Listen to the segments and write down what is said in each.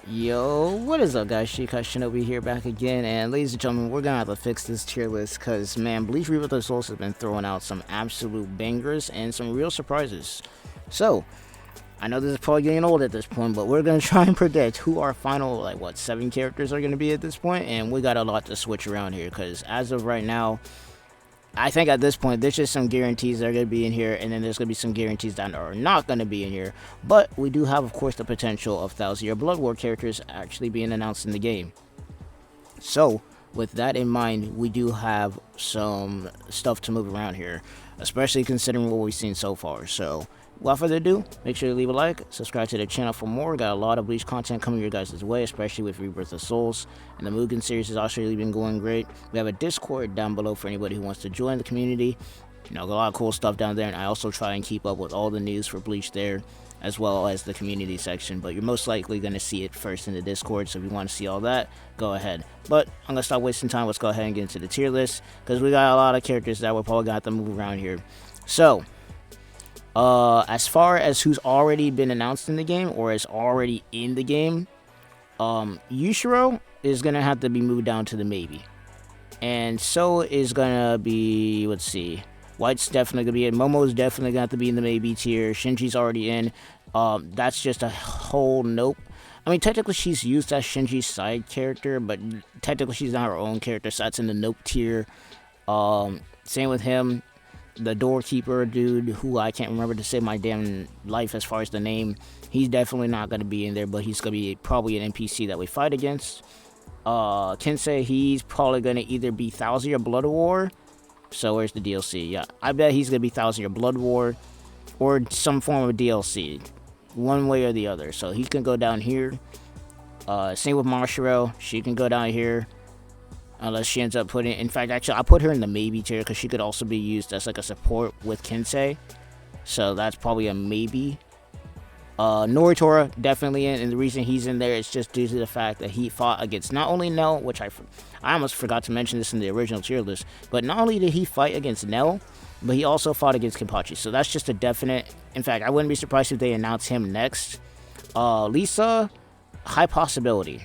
Yo, what is up, guys? Shinobi here, back again, and ladies and gentlemen, we're gonna have to fix this tier list because, man, Bleach Rebirth has been throwing out some absolute bangers and some real surprises. So, I know this is probably getting old at this point, but we're gonna try and predict who our final, 7 characters are gonna be at this point, and we got a lot to switch around here because, as of right now, I think at this point, there's just some guarantees that are going to be in here, and then there's going to be some guarantees that are not going to be in here. But we do have, of course, the potential of 1,000-year Blood War characters actually being announced in the game. So, with that in mind, we do have some stuff to move around here, especially considering what we've seen so far. So, without further ado, make sure to leave a like, subscribe to the channel for more. We got a lot of Bleach content coming your guys' way, especially with Rebirth of Souls. And the Mugen series has also really been going great. We have a Discord down below for anybody who wants to join the community. You know, got a lot of cool stuff down there, and I also try and keep up with all the news for Bleach there, as well as the community section. But you're most likely going to see it first in the Discord, so if you want to see all that, go ahead. But I'm going to stop wasting time. Let's go ahead and get into the tier list, because we got a lot of characters that we're probably going to have to move around here. So, as far as who's already been announced in the game or is already in the game, Yushiro is gonna have to be moved down to the maybe, and so is gonna be, let's see, White's definitely gonna be in, Momo's definitely gonna have to be in the maybe tier, Shinji's already in. That's just a whole nope. I mean, technically she's used as Shinji's side character, but technically she's not her own character, so that's in the nope tier. Same with him. The doorkeeper dude, who I can't remember to save my damn life as far as the name, he's definitely not going to be in there, but he's going to be probably an NPC that we fight against. Kensei, he's probably going to either be 1,000-year Blood War, so where's the DLC? Yeah, I bet he's going to be 1,000-year Blood War, or some form of DLC, one way or the other, so he can go down here. Same with Mashiro, she can go down here. Unless she ends up putting... In fact, actually, I put her in the maybe tier because she could also be used as like a support with Kensei. So that's probably a maybe. Noritora, definitely in. And the reason he's in there is just due to the fact that he fought against not only Nell, which I almost forgot to mention this in the original tier list. But not only did he fight against Nell, but he also fought against Kenpachi. So that's just a definite... In fact, I wouldn't be surprised if they announce him next. Lisa, high possibility.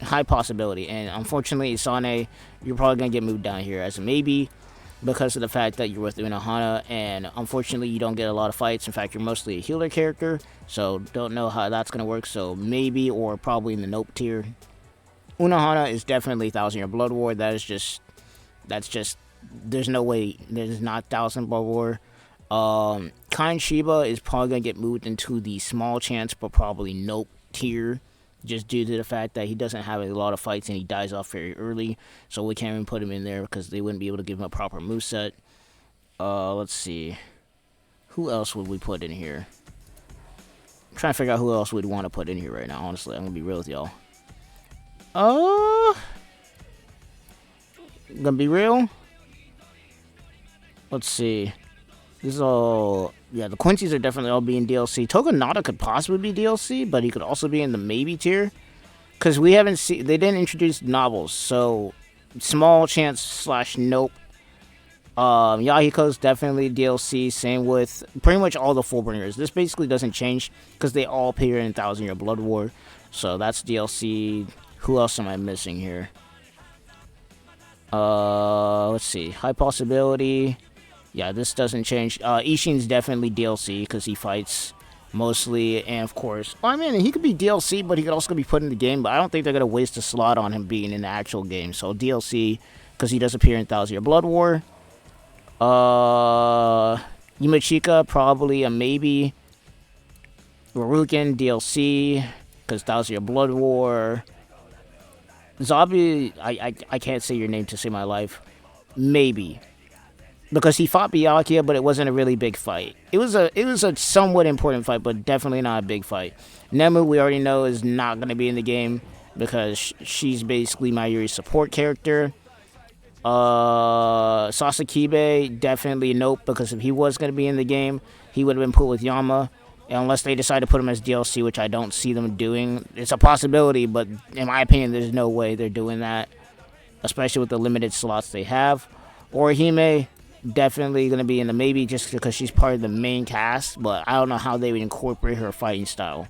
High possibility, and unfortunately, Isane, you're probably gonna get moved down here as a maybe because of the fact that you're with Unohana, and unfortunately, you don't get a lot of fights. In fact, you're mostly a healer character, so don't know how that's gonna work. So maybe, or probably in the nope tier. Unohana is definitely 1,000-year Blood War. That's just, there's no way there's not 1,000 Blood War. Kind Shiba is probably gonna get moved into the small chance, but probably nope tier, just due to the fact that he doesn't have a lot of fights and he dies off very early, so we can't even put him in there because they wouldn't be able to give him a proper moveset. Let's see, who else would we put in here? I'm trying to figure out who else we'd want to put in here right now, honestly. I'm gonna be real with y'all. Gonna be real, let's see, this is all... Yeah, the Quincy's are definitely all being DLC. Togonata could possibly be DLC, but he could also be in the maybe tier. Because we haven't seen... They didn't introduce novels, so... Small chance slash nope. Yahiko's definitely DLC. Same with pretty much all the Fullbringers. This basically doesn't change, because they all appear in 1,000-year Blood War. So that's DLC. Who else am I missing here? Let's see. High possibility... Yeah, this doesn't change. Ishin's definitely DLC because he fights mostly, and of course, well, I mean, he could be DLC, but he could also be put in the game, but I don't think they're going to waste a slot on him being in the actual game. So DLC, because he does appear in 1,000-year Blood War. Yumachika, probably a maybe. Ruruken, DLC, because 1,000-year Blood War. Zabi, I can't say your name to save my life. Maybe. Because he fought Byakuya, but it wasn't a really big fight. It was a somewhat important fight, but definitely not a big fight. Nemu, we already know, is not going to be in the game because she's basically Mayuri's support character. Sasakibe, definitely nope, because if he was going to be in the game, he would have been put with Yama. Unless they decide to put him as DLC, which I don't see them doing. It's a possibility, but in my opinion, there's no way they're doing that. Especially with the limited slots they have. Orihime, definitely going to be in the maybe just because she's part of the main cast, but I don't know how they would incorporate her fighting style.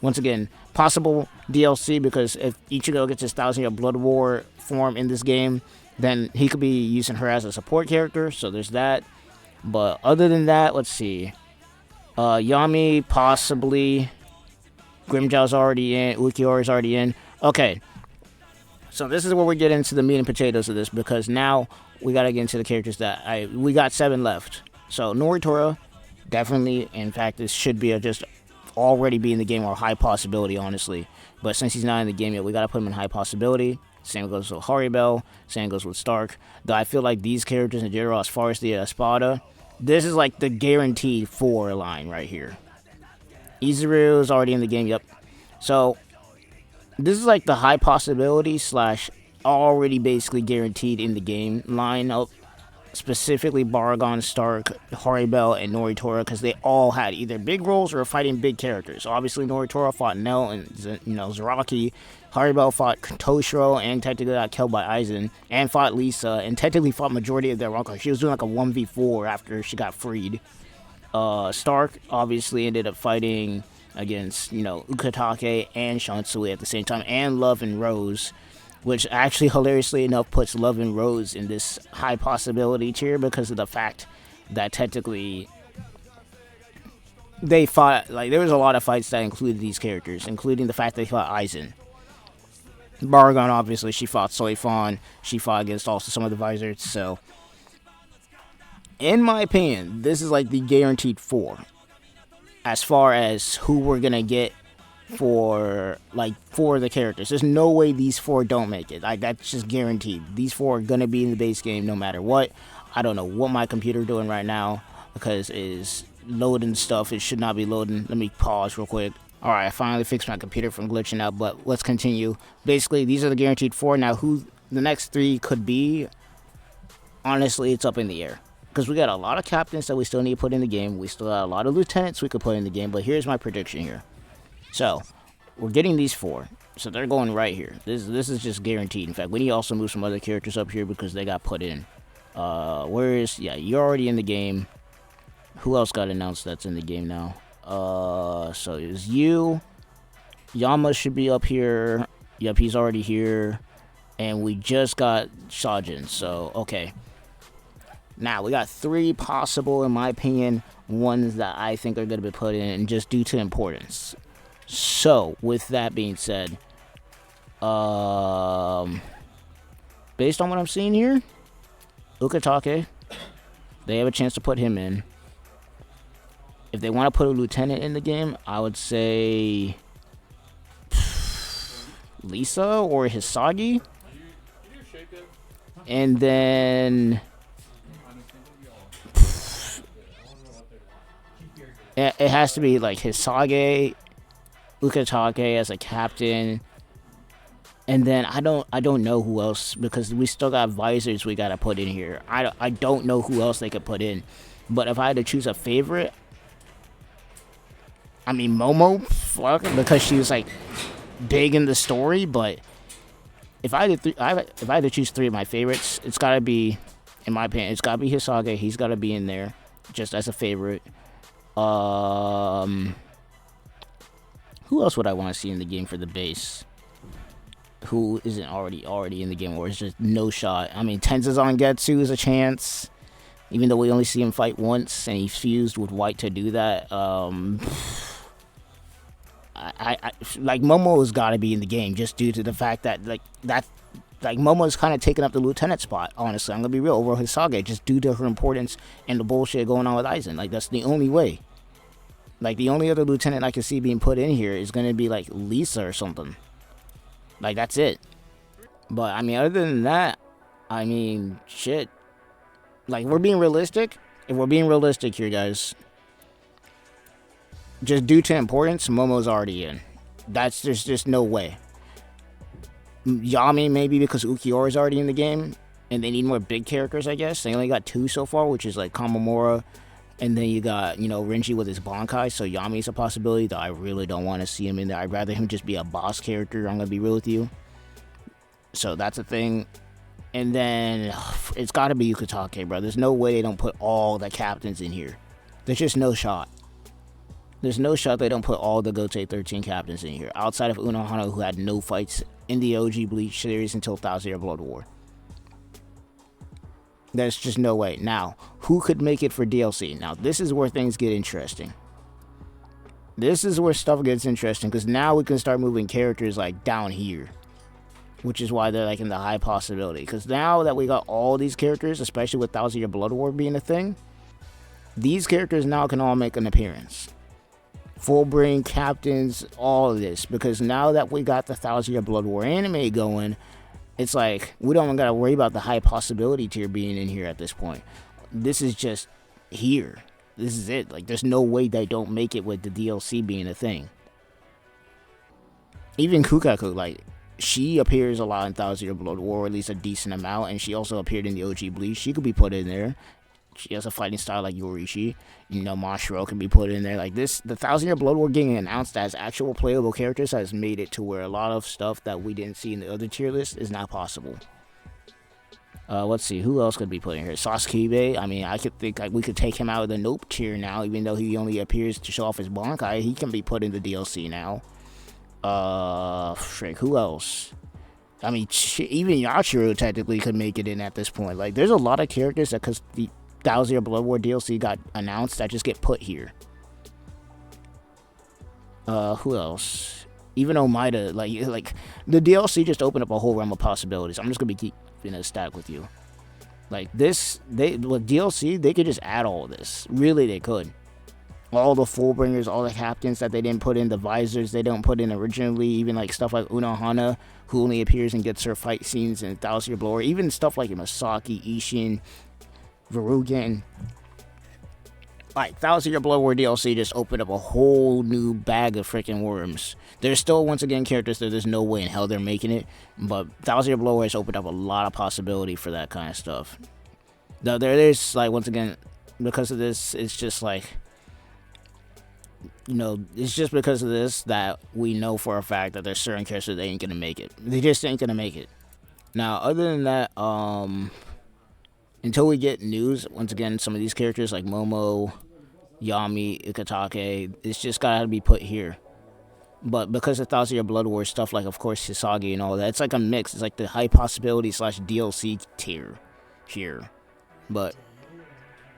Once again, possible DLC, because if Ichigo gets his 1,000-year Blood War form in this game, then he could be using her as a support character, so there's that. But other than that, let's see. Yami, possibly. Grimmjow's already in. Ukiyora's already in. Okay. So this is where we get into the meat and potatoes of this, because now we gotta get into the characters that we got 7 left. So Noritora, definitely. In fact, this should be just already be in the game, or a high possibility, honestly. But since he's not in the game yet, we gotta put him in high possibility. Same goes with Haribel. Same goes with Stark. Though I feel like these characters in general, as far as the Espada, this is like the guaranteed 4 line right here. Izuru is already in the game, yep. So this is like the high possibility / already basically guaranteed in the game lineup. Specifically Baragon, Stark, Haribel, and Noritora, because they all had either big roles or fighting big characters. Obviously, Noritora fought Nell and Zaraki. Haribel fought Toshiro and technically got killed by Aizen, and fought Lisa, and technically fought majority of their Ranko. She was doing like a 1v4 after she got freed. Stark obviously ended up fighting against Ukitake and Shansui at the same time, and Love and Rose, which actually hilariously enough puts Love and Rose in this high possibility tier because of the fact that technically they fought, like, there was a lot of fights that included these characters, including the fact that they fought Aizen. Baragon, obviously, she fought Soifon, she fought against also some of the Visors, so in my opinion, this is like the guaranteed 4 as far as who we're gonna get for the characters. There's no way these 4 don't make it. Like, that's just guaranteed. These 4 are gonna be in the base game no matter what. I don't know what my computer doing right now, because it is loading stuff. It should not be loading. Let me pause real quick. Alright, I finally fixed my computer from glitching out, but let's continue. Basically, these are the guaranteed 4. Now, who the next 3 could be, honestly, it's up in the air. Because we got a lot of captains that we still need to put in the game. We still got a lot of lieutenants we could put in the game, but here's my prediction here. So, we're getting these 4. So they're going right here. This is just guaranteed. In fact, we need to also move some other characters up here because they got put in. Yeah, you're already in the game. Who else got announced that's in the game now? So it's you. Yama should be up here. Yep, he's already here. And we just got Sajin. So, okay. Now, we got 3 possible, in my opinion, ones that I think are going to be put in just due to importance. So, with that being said, based on what I'm seeing here, Ukitake, they have a chance to put him in. If they want to put a lieutenant in the game, I would say Lisa or Hisagi. And then it has to be like Hisage, Ukitake as a captain, and then I don't know who else, because we still got Visors we gotta put in here. I don't know who else they could put in, but if I had to choose a favorite, I mean Momo, because she was like big in the story. But if I had to choose 3 of my favorites, it's gotta be, in my opinion, it's gotta be Hisage. He's gotta be in there just as a favorite. Who else would I want to see in the game for the base? Who isn't already in the game, or is just no shot? I mean, Tenzan is a chance, even though we only see him fight once, and he fused with White to do that. I like Momo's got to be in the game just due to the fact that Momo's kind of taking up the lieutenant spot. Honestly, I'm gonna be real, over Hisage, just due to her importance and the bullshit going on with Aizen. Like, that's the only way. Like, the only other lieutenant I can see being put in here is gonna be like Lisa or something. Like, that's it. But I mean, other than that, I mean, shit. Like, we're being realistic. If we're being realistic here, guys, just due to importance, Momo's already in. There's just no way. Yami, maybe because Ukiyora's already in the game, and they need more big characters, I guess. They only got 2 so far, which is like Kamamura, and then you got, Renji with his Bankai, so Yami's a possibility, though I really don't want to see him in there. I'd rather him just be a boss character, I'm gonna be real with you. So that's a thing. And then, it's gotta be Ukitake, bro. There's no way they don't put all the captains in here. There's just no shot. There's no shot they don't put all the Gote 13 captains in here, outside of Unohana, who had no fights in the OG Bleach series until 1000 Year Blood War. There's just no way. Now, who could make it for DLC? Now, this is where things get interesting. This is where stuff gets interesting, because now we can start moving characters like down here, which is why they're like in the high possibility. Because now that we got all these characters, especially with 1000 Year Blood War being a thing, these characters now can all make an appearance. Full brain captains, all of this, because now that we got the 1000 Year Blood War anime going, it's like we don't even gotta worry about the high possibility tier being in here at this point. This is just here. This is it. Like, there's no way they don't make it with the DLC being a thing. Even Kukaku, like, she appears a lot in 1000 Year Blood War, or at least a decent amount, and she also appeared in the OG Bleach. She could be put in there. She has a fighting style like Yorishi. You know, Mashiro can be put in there. Like this, the 1000 Year Blood War getting announced as actual playable characters has made it to where a lot of stuff that we didn't see in the other tier list is not possible. Let's see, who else could be put in here? ShinobiEevee. I mean, I could think we could take him out of the Nope tier now, even though he only appears to show off his Bankai. He can be put in the DLC now. Frick, who else? I mean, even Yachiro technically could make it in at this point. Like, there's a lot of characters that, because the 1000 Year Blood War DLC got announced, that just get put here. Who else? Even Omaida, like the DLC just opened up a whole realm of possibilities. I'm just gonna be keeping a stack with you. Like this, with DLC, they could just add all of this. Really, they could. All the Fullbringers, all the captains that they didn't put in, the visors they don't put in originally, even like stuff like Unohana, who only appears and gets her fight scenes in 1000 Year Blood War, even stuff like Masaki, Ishin, Verugan. Like, 1000 Year Blood War DLC just opened up a whole new bag of freaking worms. There's still, once again, characters that there's no way in hell they're making it, but 1000 Year Blood War has opened up a lot of possibility for that kind of stuff. Now, there's, like, once again, because of this, it's just like, you know, it's just because of this that we know for a fact that there's certain characters that ain't gonna make it. They just ain't gonna make it. Now, other than that, until we get news, once again, some of these characters like Momo, Yami, Ukitake, it's just gotta be put here. But because of 1000 Year Blood War stuff, like, of course, Hisagi and all that, it's like a mix. It's like the high possibility / DLC tier here. But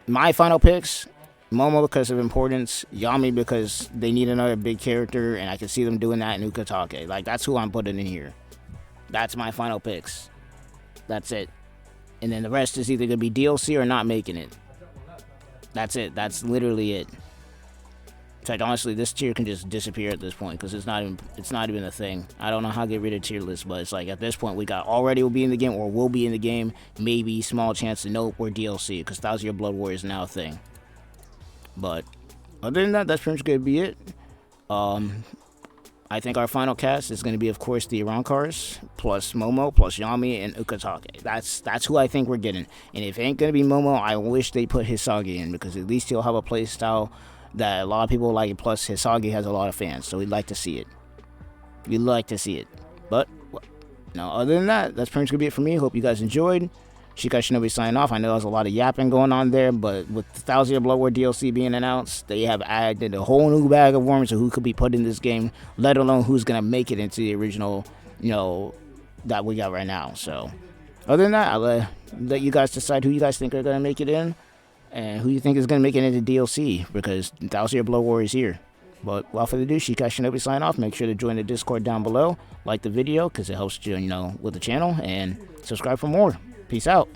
my final picks, Momo because of importance, Yami because they need another big character, and I can see them doing that in Ukitake. Like, that's who I'm putting in here. That's my final picks. That's it. And then the rest is either going to be DLC or not making it. That's it. That's literally it. In fact, honestly, this tier can just disappear at this point because it's not even a thing. I don't know how to get rid of tier lists, but it's like at this point we got already will be in the game or will be in the game. Maybe small chance to nope or DLC because 1000 Year Blood War is now a thing. But other than that, that's pretty much going to be it. I think our final cast is going to be, of course, the Arankars, plus Momo, plus Yami, and Ukitake. That's who I think we're getting. And if it ain't going to be Momo, I wish they put Hisagi in, because at least he'll have a play style that a lot of people like, plus Hisagi has a lot of fans, so we'd like to see it. We'd like to see it. But, no, other than that, that's pretty much going to be it for me. Hope you guys enjoyed. Shinobi signing off. I know there's a lot of yapping going on there, but with the 1000 Year Blood War DLC being announced, they have added a whole new bag of worms of who could be put in this game, let alone who's going to make it into the original, you know, that we got right now. So, other than that, I'll let you guys decide who you guys think are going to make it in, and who you think is going to make it into DLC, because 1000 Year Blood War is here. But without further ado, Shinobi sign off. Make sure to join the Discord down below, like the video, because it helps you, you know, with the channel, and subscribe for more. Peace out.